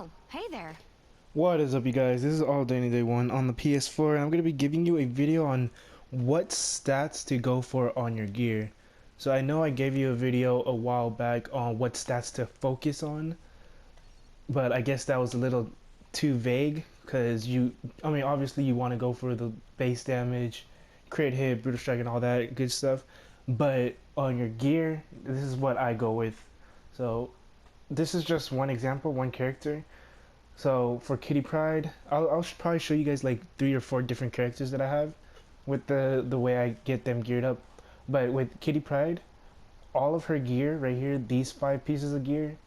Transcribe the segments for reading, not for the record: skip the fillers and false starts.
Oh, hey there. What is up, you guys? This is All Day Day 1 on the PS4, and I'm going to be giving you a video on what stats to go for on your gear. So I know I gave you a video a while back on what stats to focus on, but I guess that was a little too vague because obviously you want to go for the base damage, crit hit, brutal strike, and all that good stuff. But on your gear, this is what I go with. So this is just one example, one character. So for Kitty Pryde, I'll probably show you guys like 3 or 4 different characters that I have with the way I get them geared up. But with Kitty Pryde, all of her gear right here, these 5 pieces of gear,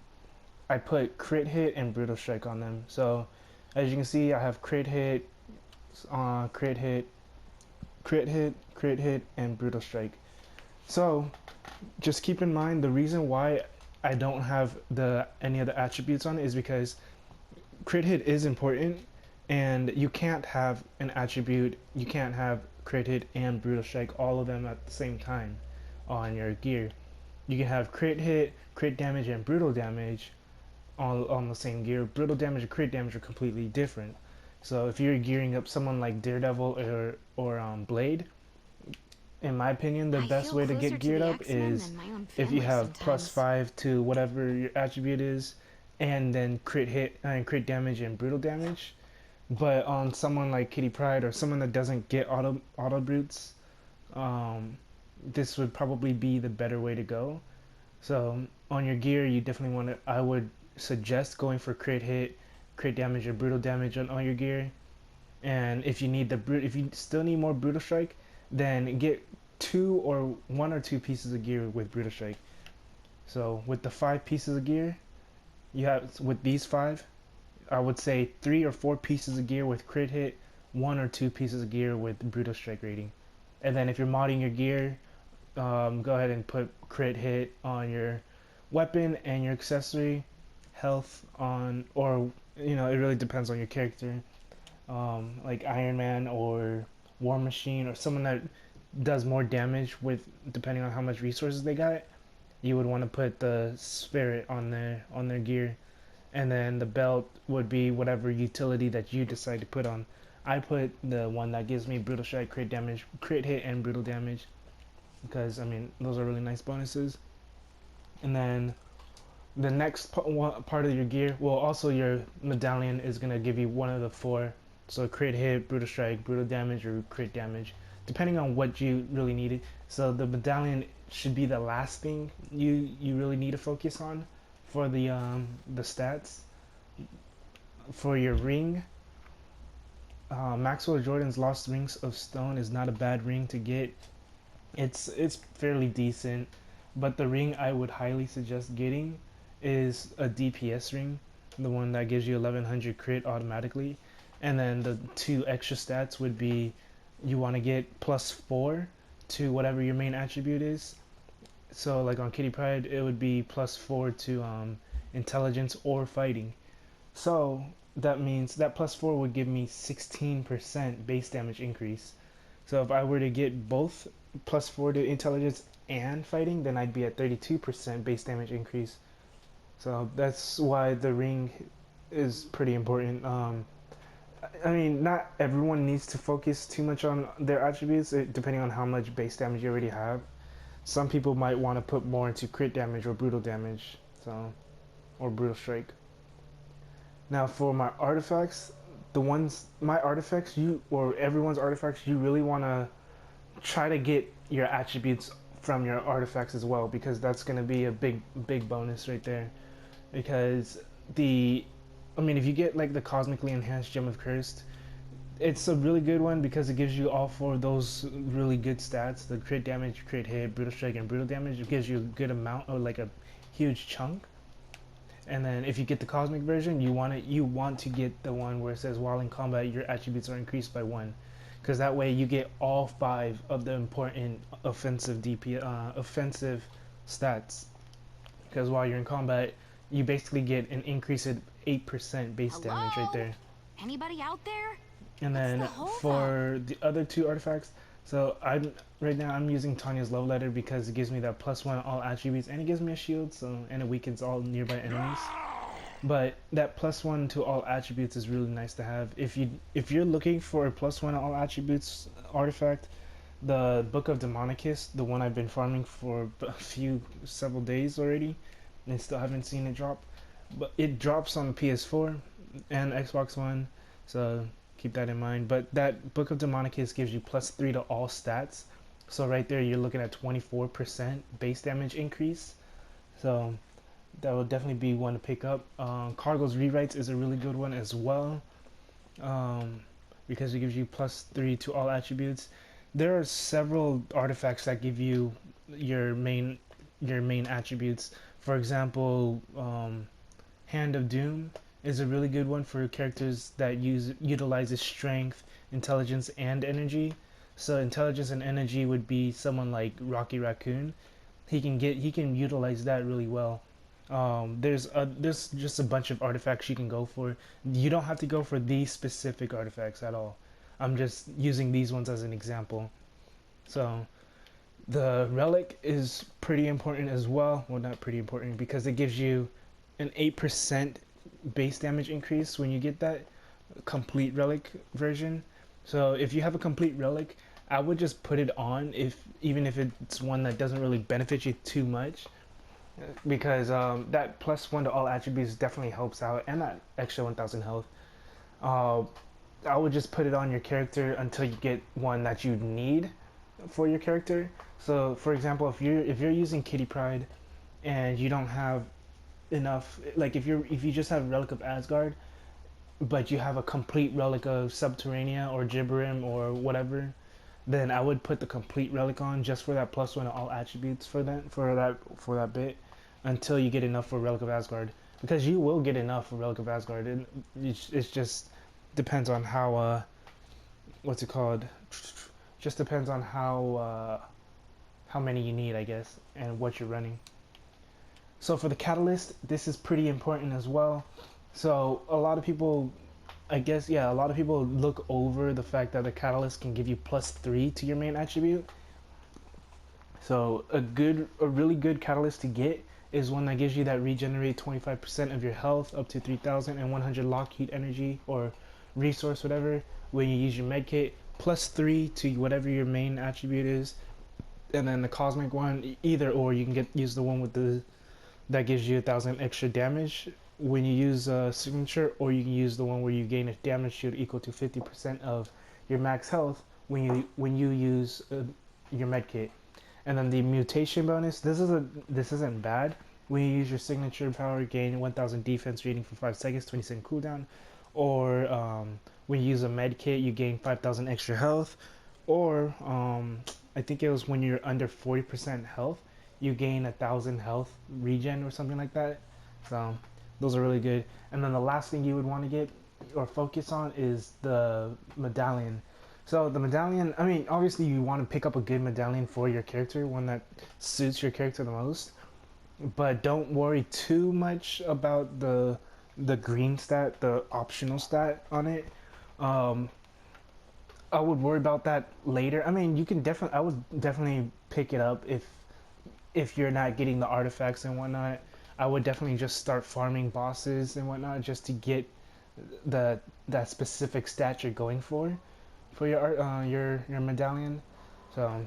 I put crit hit and brutal strike on them. So as you can see, I have crit hit, crit hit, crit hit, crit hit, and brutal strike. So just keep in mind the reason why I don't have any of the attributes on it is because crit hit is important, and you can't have an attribute, you can't have crit hit and brutal strike, all of them at the same time on your gear. You can have crit hit, crit damage, and brutal damage all on the same gear. Brutal damage and crit damage are completely different. So if you're gearing up someone like Daredevil or Blade, in my opinion, the I best feel way to closer get to geared the up X-Men is than my own if you family have sometimes. +5 to whatever your attribute is, and then crit hit and crit damage and brutal damage. But on someone like Kitty Pryde or someone that doesn't get auto brutes, um, this would probably be the better way to go. So on your gear, you definitely want to. I would suggest going for crit hit, crit damage, or brutal damage on all your gear. And if you need if you still need more brutal strike, then get 1 or 2 pieces of gear with brutal strike. So with the 5 pieces of gear, you have with these 5, I would say 3 or 4 pieces of gear with crit hit, 1 or 2 pieces of gear with brutal strike rating. And then if you're modding your gear, go ahead and put crit hit on your weapon and your accessory, health on, or it really depends on your character. Like Iron Man or War Machine or someone that does more damage with depending on how much resources they got, you would want to put the spirit on their gear, and then the belt would be whatever utility that you decide to put on. I put the one that gives me brutal strike, crit damage, crit hit, and brutal damage because those are really nice bonuses. And then the next part of your gear, well, also your medallion is gonna give you one of the 4. So crit hit, brutal strike, brutal damage, or crit damage, depending on what you really needed. So the medallion should be the last thing you really need to focus on for the stats. For your ring, Maxwell Jordan's Lost Rings of Stone is not a bad ring to get. It's fairly decent, but the ring I would highly suggest getting is a DPS ring, the one that gives you 1100 crit automatically. And then the 2 extra stats would be you want to get +4 to whatever your main attribute is. So like on Kitty Pryde, it would be +4 to intelligence or fighting. So that means that +4 would give me 16% base damage increase. So if I were to get both +4 to intelligence and fighting, then I'd be at 32% base damage increase. So that's why the ring is pretty important. Not everyone needs to focus too much on their attributes, depending on how much base damage you already have. Some people might want to put more into crit damage or brutal damage, or brutal strike. Now for my artifacts, my artifacts, or everyone's artifacts, you really want to try to get your attributes from your artifacts as well, because that's going to be a big bonus right there. Because if you get like the cosmically enhanced gem of cursed, it's a really good one because it gives you all 4 of those really good stats: the crit damage, crit hit, brutal strike, and brutal damage. It gives you a good amount, or like a huge chunk. And then if you get the cosmic version, you want to get the one where it says while in combat your attributes are increased by 1, because that way you get all 5 of the important offensive stats. Because while you're in combat, you basically get an increase of 8% base damage right Hello? there. Anybody out there? And What's the then holdup? for the other 2 artifacts, so right now I'm using Tanya's Love Letter because it gives me that +1 all attributes, and it gives me a shield, and it weakens all nearby enemies. But that +1 to all attributes is really nice to have. If you're looking for a +1 to all attributes artifact, the Book of Demonicus, the one I've been farming for several days already, and still haven't seen it drop. But it drops on the PS4 and Xbox One, so keep that in mind. But that Book of Demonicus gives you +3 to all stats, so right there you're looking at 24% base damage increase. So that will definitely be one to pick up. Cargo's Rewrites is a really good one as well, because it gives you +3 to all attributes. There are several artifacts that give you your main attributes. For example, Hand of Doom is a really good one for characters that utilizes strength, intelligence, and energy. So intelligence and energy would be someone like Rocky Raccoon. He can utilize that really well. There's just a bunch of artifacts you can go for. You don't have to go for these specific artifacts at all. I'm just using these ones as an example. So the relic is pretty important as well. Well, not pretty important because it gives you an 8% base damage increase when you get that complete relic version. So if you have a complete relic, I would just put it on, even if it's one that doesn't really benefit you too much, because that +1 to all attributes definitely helps out, and that extra 1000 health. I would just put it on your character until you get one that you need for your character. So for example, if you're using Kitty Pryde and you don't have enough, like if you just have Relic of Asgard but you have a complete Relic of Subterranea or Gibberim or whatever, then I would put the complete relic on just for that +1 to all attributes for that bit until you get enough for Relic of Asgard, because you will get enough for Relic of Asgard. It just depends on how what's it called? Just depends on how many you need, I guess, and what you're running. So for the catalyst, this is pretty important as well. So a lot of people, I guess, yeah, a lot of people look over the fact that the catalyst can give you +3 to your main attribute. So a really good catalyst to get is one that gives you that regenerate 25% of your health up to 3,100 Lockheed energy or resource, whatever, when you use your medkit, +3 to whatever your main attribute is. And then the cosmic one, either or, you can use the one with that gives you 1,000 extra damage when you use a signature, or you can use the one where you gain a damage shield equal to 50% of your max health when you use your medkit. And then the mutation bonus, this isn't bad. When you use your signature power, gain 1000 defense rating for 5 seconds, 20-second cooldown. Or when you use a medkit, you gain 5000 extra health. Or I think it was when you're under 40% health, you gain 1000 health regen or something like that. So those are really good. And then the last thing you would want to get or focus on is the medallion. So the medallion, I mean, obviously you want to pick up a good medallion for your character, one that suits your character the most. But don't worry too much about the green stat, the optional stat on it. I would worry about that later. I mean, I would definitely pick it up if you're not getting the artifacts and whatnot. I would definitely just start farming bosses and whatnot just to get that specific stat you're going for your medallion. So,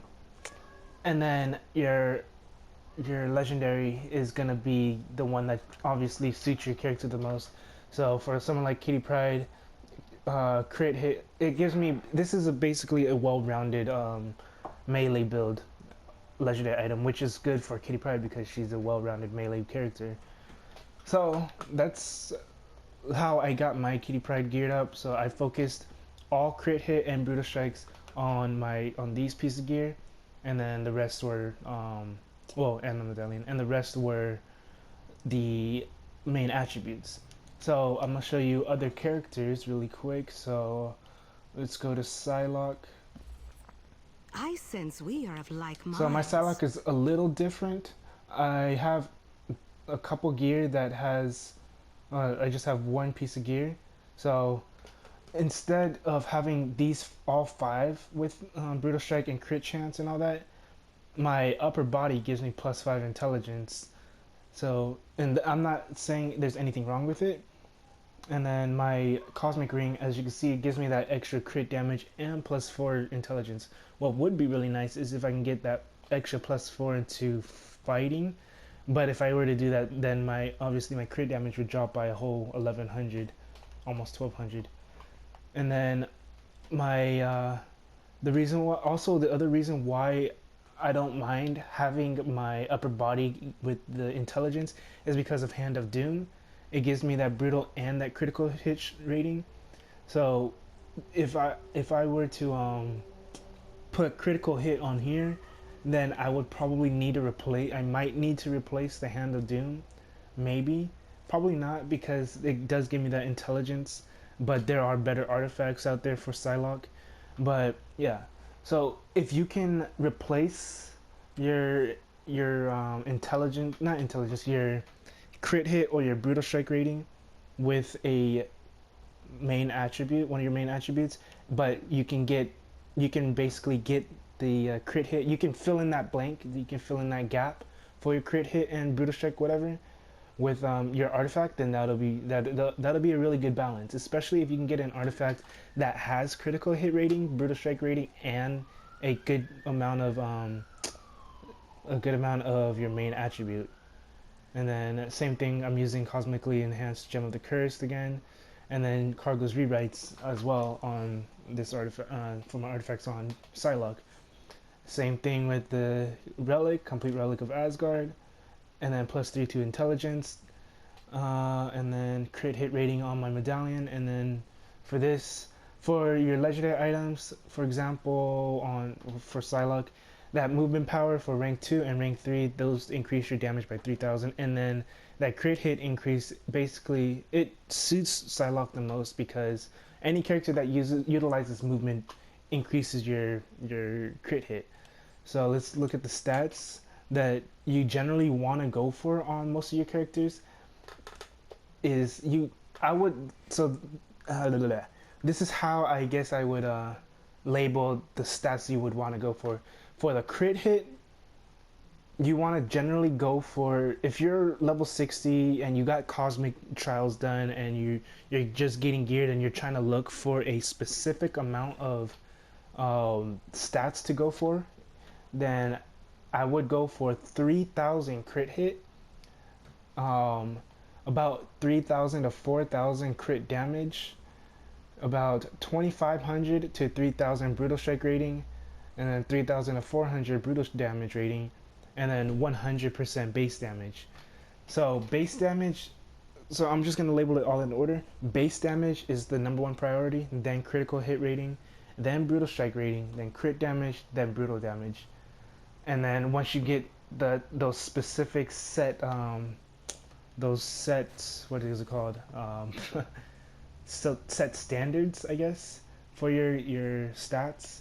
and then your legendary is gonna be the one that obviously suits your character the most. So for someone like Kitty Pryde, crit hit, it gives me, this is basically a well-rounded melee build legendary item, which is good for Kitty Pryde because she's a well-rounded melee character. So that's how I got my Kitty Pryde geared up. So I focused all crit hit and brutal strikes on these pieces of gear, and then the rest were and the medallion, and the rest were the main attributes. So I'm gonna show you other characters really quick. So let's go to Psylocke. I sense we are of like minds. So my Psylocke is a little different. I have a couple gear that has, I just have one piece of gear. So instead of having these all 5 with brutal strike and crit chance and all that, my upper body gives me +5 intelligence. So, and I'm not saying there's anything wrong with it. And then my Cosmic Ring, as you can see, it gives me that extra crit damage and +4 intelligence. What would be really nice is if I can get that extra +4 into fighting. But if I were to do that, then obviously my crit damage would drop by a whole 1100, almost 1200. And then my the other reason why I don't mind having my upper body with the intelligence is because of Hand of Doom. It gives me that brutal and that critical hit rating. So if I were to put critical hit on here, then I would probably need to replace. I might need to replace the Hand of Doom, maybe, probably not, because it does give me that intelligence. But there are better artifacts out there for Psylocke. But yeah, so if you can replace your not intelligence, your crit hit or your brutal strike rating with a main attribute, one of your main attributes, but you can basically get the crit hit. You can fill in that blank. You can fill in that gap for your crit hit and brutal strike, whatever, with your artifact. Then that'll be a really good balance, especially if you can get an artifact that has critical hit rating, brutal strike rating, and a good amount of your main attribute. And then same thing, I'm using Cosmically Enhanced Gem of the Cursed again, and then Cargo's Rewrites as well on this artifact for my artifacts on Psylocke. Same thing with the Relic, Complete Relic of Asgard, and then +3 to Intelligence, and then crit hit rating on my Medallion. And then for your legendary items, for example, for Psylocke, that movement power for rank 2 and rank 3, those increase your damage by 3000. And then that crit hit increase, basically it suits Psylocke the most, because any character that utilizes movement increases your crit hit. So let's look at the stats that you generally want to go for on most of your characters. This is how I guess I would label the stats you would want to go for. For the crit hit, you want to generally go for, if you're level 60 and you got Cosmic Trials done and you're just getting geared and you're trying to look for a specific amount of stats to go for, then I would go for 3000 crit hit, about 3000 to 4000 crit damage, about 2500 to 3000 brutal strike rating, and then 3000 to 400 brutal damage rating, and then 100% base damage. So base damage, so I'm just going to label it all in order. Base damage is the #1 priority, then critical hit rating, then brutal strike rating, then crit damage, then brutal damage. And then once you get those specific what is it called? So set standards, I guess, for your stats,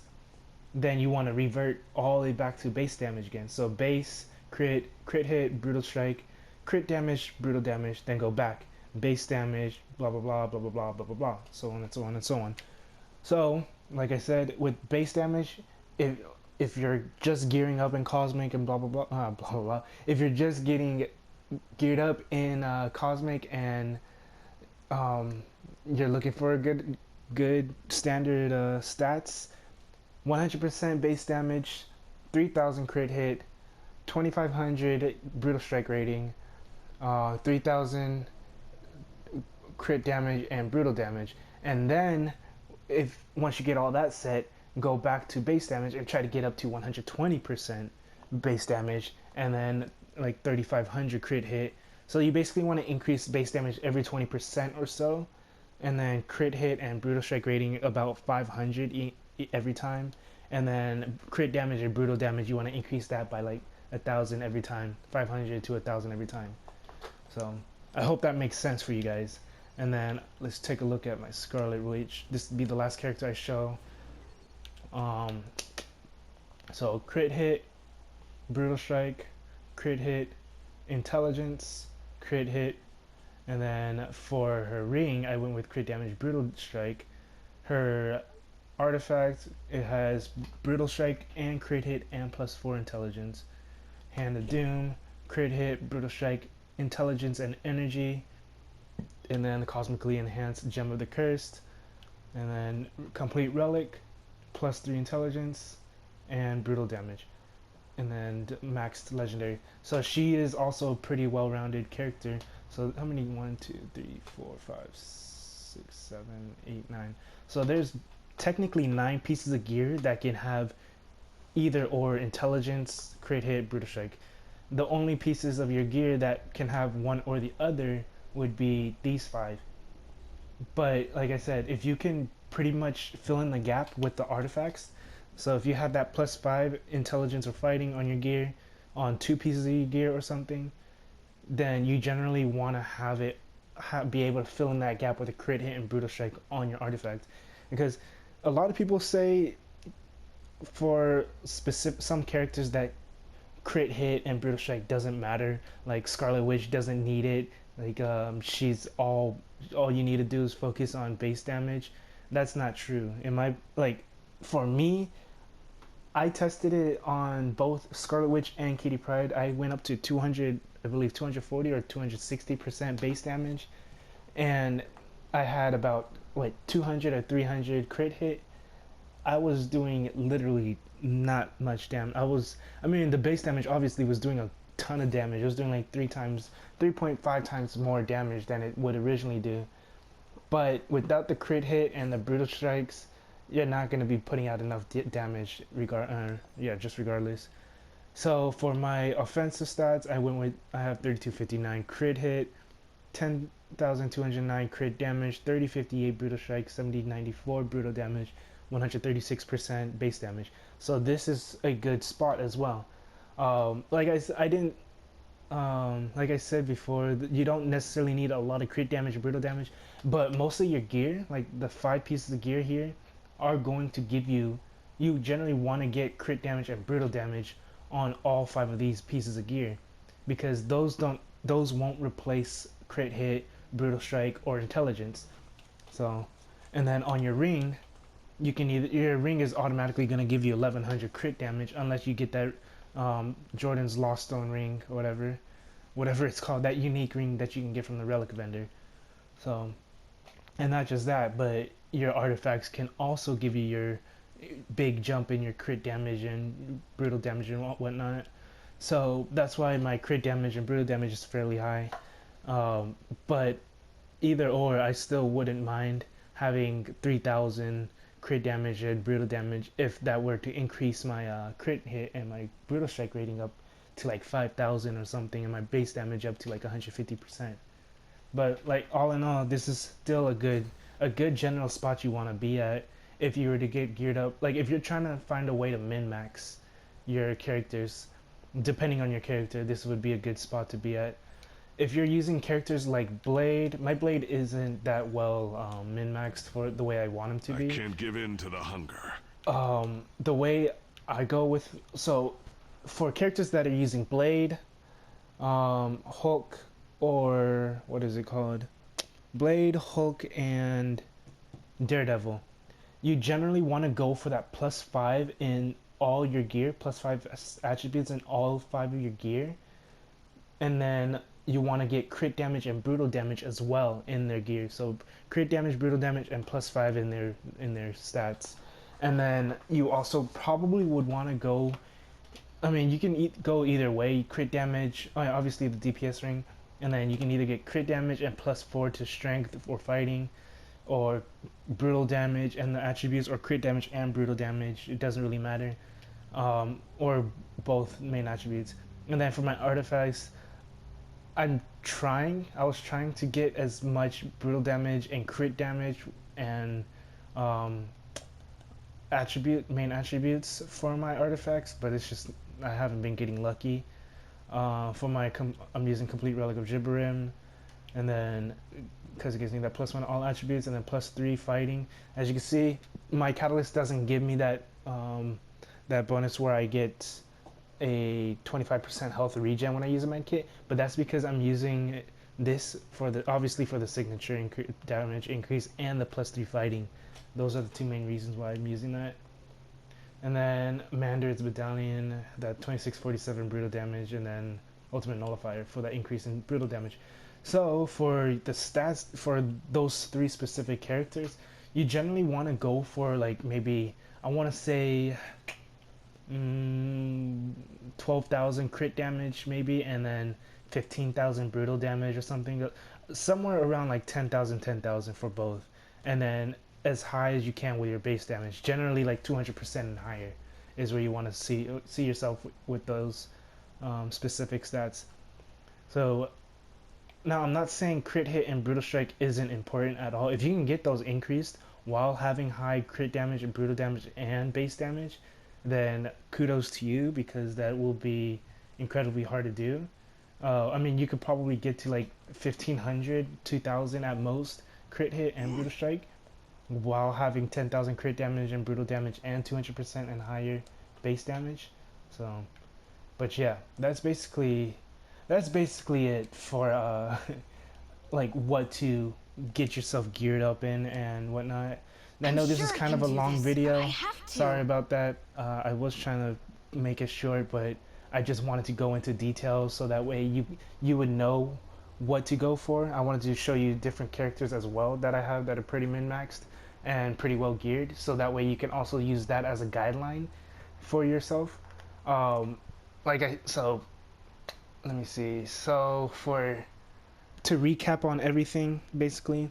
then you want to revert all the way back to base damage again. So base, crit hit, brutal strike, crit damage, brutal damage, then go back, base damage, blah blah blah blah blah blah blah blah blah, so on and so on and so on. So like I said, with base damage, if you're just gearing up in Cosmic and blah blah blah blah blah blah, if you're just getting geared up in Cosmic and you're looking for a good standard stats, 100% base damage, 3000 crit hit, 2500 brutal strike rating, 3000 crit damage and brutal damage. And then once you get all that set, go back to base damage and try to get up to 120% base damage, and then like 3500 crit hit. So you basically want to increase base damage every 20% or so, and then crit hit and brutal strike rating about 500 every time, and then crit damage and brutal damage, you want to increase that by like 1000 every time, 500 to 1000 every time. So I hope that makes sense for you guys. And then let's take a look at my Scarlet Witch. This will be the last character I show. So crit hit, brutal strike, crit hit, intelligence, crit hit, and then for her ring I went with crit damage, brutal strike. Her artifact, it has brutal strike and crit hit and +4 intelligence. Hand of Doom, crit hit, brutal strike, intelligence and energy, and then the cosmically enhanced gem of the cursed, and then complete relic, +3 intelligence, and brutal damage, and then maxed legendary. So she is also a pretty well-rounded character. So how many? 1, 2, 3, 4, 5, 6, 7, 8, 9. So there's technically 9 pieces of gear that can have either or intelligence, crit hit, brutal strike. The only pieces of your gear that can have one or the other would be these 5. But like I said, if you can pretty much fill in the gap with the artifacts, so if you have that +5 intelligence or fighting on your gear, on 2 pieces of your gear or something, then you generally want to have it be able to fill in that gap with a crit hit and brutal strike on your artifact. Because a lot of people say for some characters that crit hit and brutal strike doesn't matter, like Scarlet Witch doesn't need it, like she's all you need to do is focus on base damage. That's not true. For me, I tested it on both Scarlet Witch and Kitty Pryde. I went up to 200, I believe 240 or 260% base damage, and I had about 200 or 300 crit hit. I was doing literally not much damage. I mean, the base damage obviously was doing a ton of damage. It was doing like 3.5 times more damage than it would originally do. But without the crit hit and the brutal strikes, you're not going to be putting out enough damage just regardless. So for my offensive stats, I have 3259 crit hit, 10,209 crit damage, 3058 brutal strike, 7094 brutal damage, 136% base damage. So this is a good spot as well. Like I said before, you don't necessarily need a lot of crit damage or brutal damage, but most of your gear, like the 5 pieces of gear here, are going to give you generally want to get crit damage and brutal damage on all 5 of these pieces of gear, because those won't replace crit hit, brutal strike, or intelligence. So, and then on your ring, your ring is automatically going to give you 1100 crit damage unless you get that Jordan's Lost Stone ring or whatever it's called, that unique ring that you can get from the relic vendor. So, and not just that, but your artifacts can also give you your big jump in your crit damage and brutal damage and whatnot. So that's why my crit damage and brutal damage is fairly high. But either or, I still wouldn't mind having 3000 crit damage and brutal damage if that were to increase my crit hit and my brutal strike rating up to like 5000 or something, and my base damage up to like 150%. But like all in all, this is still a good general spot you want to be at if you were to get geared up. Like if you're trying to find a way to min-max your characters, depending on your character, this would be a good spot to be at. If you're using characters like Blade, my Blade isn't that well min-maxed for the way I want him to be. I can't give in to the hunger. The way I go with, so for characters that are using Blade, Hulk, or what is it called? Blade, Hulk, and Daredevil. You generally want to go for that +5 in all your gear, +5 attributes in all 5 of your gear, and then you want to get crit damage and brutal damage as well in their gear. So crit damage, brutal damage, and +5 in their stats. And then you also probably would want to go. I mean, you can go either way. Crit damage, obviously the DPS ring, and then you can either get crit damage and +4 to strength or fighting, or brutal damage and the attributes, or crit damage and brutal damage. It doesn't really matter, or both main attributes. And then for my artifacts, I was trying to get as much brutal damage and crit damage and main attributes for my artifacts, but it's just I haven't been getting lucky. For my I'm using complete relic of Gibberim, and then because it gives me that +1 all attributes, and then +3 fighting. As you can see, my catalyst doesn't give me that that bonus where I get a 25% health regen when I use a med kit, but that's because I'm using this obviously for the signature damage increase and the +3 fighting. Those are the 2 main reasons why I'm using that. And then Mandarin's Medallion, that 2647 brutal damage, and then ultimate nullifier for that increase in brutal damage. So for the stats for those three specific characters, you generally want to go for like maybe I want to say 12,000 crit damage maybe, and then 15,000 brutal damage or something, somewhere around like 10,000 for both, and then as high as you can with your base damage. Generally like 200% and higher is where you want to see yourself with those specific stats. So now I'm not saying crit hit and brutal strike isn't important at all. If you can get those increased while having high crit damage and brutal damage and base damage, then kudos to you, because that will be incredibly hard to do. I mean, you could probably get to like 1,500, 2,000 at most crit hit and brutal strike while having 10,000 crit damage and brutal damage and 200% and higher base damage. So, but yeah, that's basically it for like what to get yourself geared up in and whatnot. I know this is kind of a long video. Sorry about that. I was trying to make it short, but I just wanted to go into details so that way you would know what to go for. I wanted to show you different characters as well that I have that are pretty min-maxed and pretty well geared, so that way you can also use that as a guideline for yourself. So let me see. So to recap on everything, basically,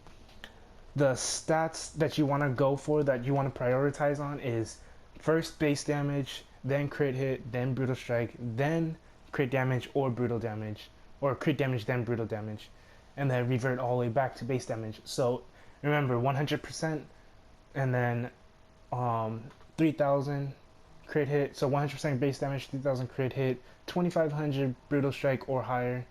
the stats that you want to go for, that you want to prioritize on, is first base damage, then crit hit, then brutal strike, then crit damage or brutal damage, or crit damage then brutal damage, and then revert all the way back to base damage. So remember, 100%, and then 3,000 crit hit, so 100% base damage, 3,000 crit hit, 2,500 brutal strike or higher.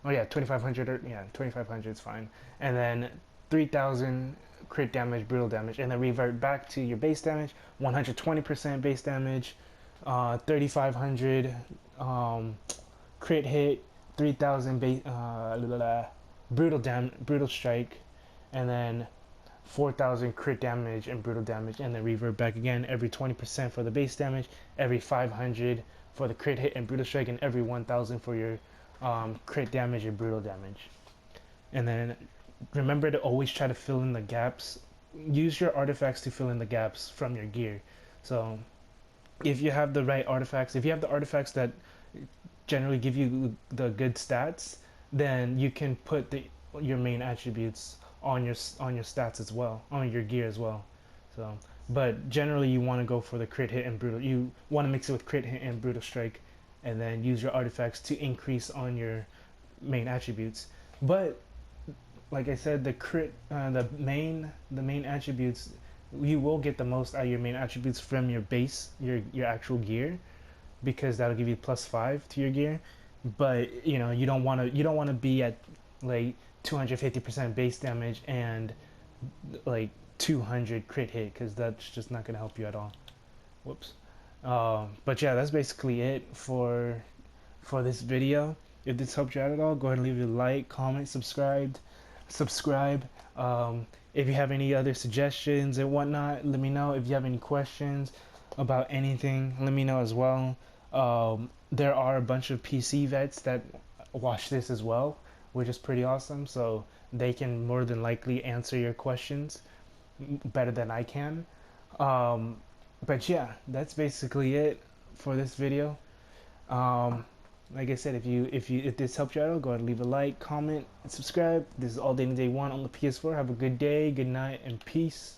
Oh yeah, 2,500, or yeah, 2,500 is fine. And then 3,000 crit damage, brutal damage, and then revert back to your base damage, 120% base damage, 3,500 crit hit, 3,000 brutal strike, and then 4,000 crit damage and brutal damage, and then revert back again. Every 20% for the base damage, every 500 for the crit hit and brutal strike, and every 1,000 for your crit damage and brutal damage. And then remember to always try to fill in the gaps. Use your artifacts to fill in the gaps from your gear. So if you have the right artifacts, if you have the artifacts that generally give you the good stats, then you can put your main attributes on your stats as well, on your gear as well. So, but generally you want to go for the crit hit and brutal. You want to mix it with crit hit and brutal strike, and then use your artifacts to increase on your main attributes. But like I said, the main attributes, you will get the most out of your main attributes from your base, your actual gear, because that'll give you +5 to your gear. But you know, you don't want to be at like 250% base damage and like 200 crit hit, because that's just not gonna help you at all. Whoops. But yeah, that's basically it for this video. If this helped you out at all, go ahead and leave a like, comment, subscribe. If you have any other suggestions and whatnot, let me know. If you have any questions about anything, let me know as well. There are a bunch of PC vets that watch this as well, which is pretty awesome, so they can more than likely answer your questions better than I can. But yeah, that's basically it for this video. Like I said, if this helped you out, go ahead and leave a like, comment, and subscribe. This is All Day and Day 1 on the PS4. Have a good day, good night, and peace.